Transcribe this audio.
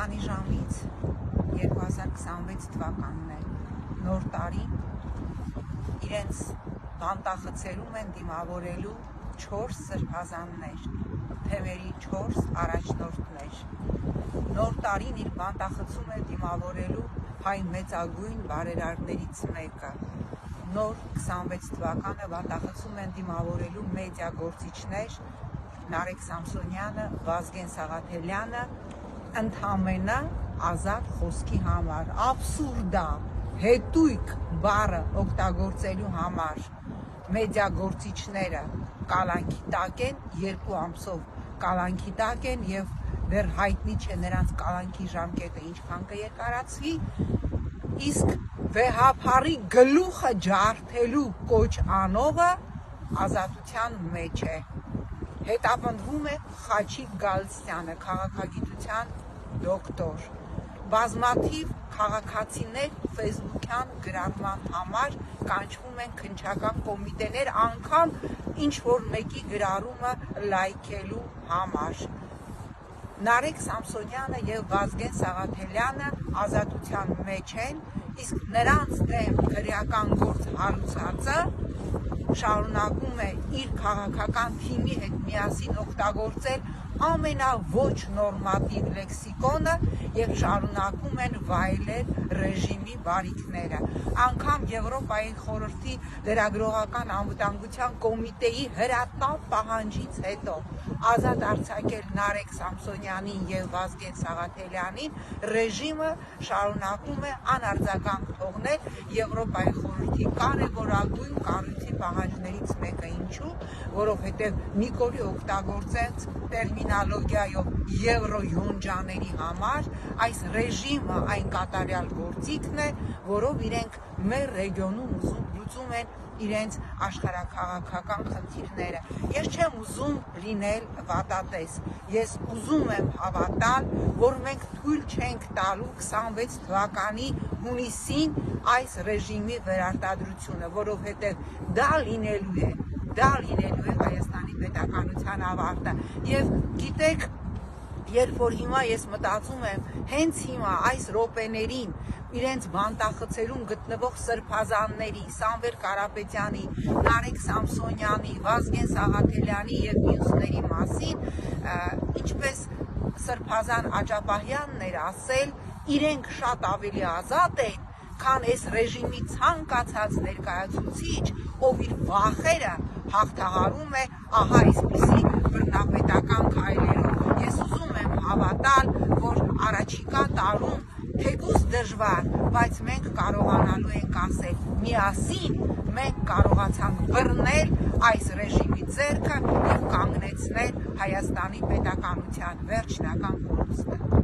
քանի ժամից 2026 թվականն է, նոր տարի, իրենց բանտախցերում են դիմավորելու 4 սրբազաններ, թևերի 4 առաջնորդներ։ Նոր տարին իր բանտախցում է դիմավորելու հայ մեծագույն բարերարներից մեկը։ Նոր 26 թվականը բանտախցում են դիմավորելու մեդիա գործիչներ Նարեկ Սամսոնյանը, Վազգեն Սաղաթելյանը, ընդամենը ազատ խոսքի համար, աբսուրդա, հետույք բառը օգտագործելու համար մեդիա գործիչները կալանքի տակ են, 2 ամսով կալանքի տակ են եւ դեռ հայտնի չէ նրանց կալանքի ժամկետը ինչքան կերկարացվի, իսկ վեհափարի գլուխը ջարդելու կոչ անողը ազատության մեջ է։ Հետապնդվում է Խաչիկ Գալստյանը, քաղաքագիտության դոկտոր։ Բազմաթիվ քաղաքացիներ ֆեյսբուքյան գրառման համար կանչվում են քննչական կոմիտեներ, անգամ ինչ-որ մեկի գրառումը լայքելու համար։ Նարեկ Սամսոնյանը եւ Վազգեն Սաղաթելյանը ազատության մեջ են, իսկ նրանց դեմ քրեական գործ հարուցածը շարունակում է իր քաղաքական թիմի հետ միասին օգտագործել ամենաոչ նորմատիվ լեքսիկոնը եւ շարունակում են վայելել ռեժիմի բարիքները։ Անգամ Եվրոպայի խորհրդի լրագրողական անվտանգության կոմիտեի հրատապ պահանջից հետո ազատ արձակել Նարեկ Սամսոնյանին եւ Վազգեն Սաղաթելյանին, ռեժիմը շարունակում է անարձագանք թողնել Եվրոպայի խորհրդի կարևորագույն կառույցի պահանջներից մեկը։ Ինչու? Որովհետեւ Նիկոլի օգտագործած տերմինոլոգիայով եվրոյոնջաների համար այս ռեժիմը այն կատարյալ գործիքն է, որով իրենք մեր ռեգիոնում լուծում են իրենց աշխարհաքաղաքական խնդիրները։ Ես չեմ ուզում լինել վատատես, ես ուզում եմ հավատալ, որ մենք թույլ չենք տալու 26 թվականի հունիսին այս ռեժիմի վերարտադրությունը, որովհետև դա լինելու է Հայաստանի պետականության ավարտը։ Եվ գիտեք, երբ որ հիմա ես մտածում եմ, հենց հիմա այս րոպեներին իրենց բանտախցերում գտնվող սրբազանների, Սամվել Կարապետյանի, Նարեկ Սամսոնյանի, Վազգեն Սաղաթելյանի եւ մյուսների մասին, ինչպես սրբազան Աջապահյանն էր ասել, իրենք շատ ավելի ազատ են, քան այս ռեժիմի ցանկացած ներկայացուցիչ, ով իր վախերը հաղթահարում է ահա այսպիսի բռնապետական քայլերով։ Ես ուզում եմ հավատալ, որ առաջիկա տարում թեկուզ դժվար, բայց մենք կարողանալու ենք ասել, միասին մենք կարողացանք բռնել այս ռեժիմի ձեռքը եւ կանգնեցնել Հայաստանի պետականության վերջնական կորուստը։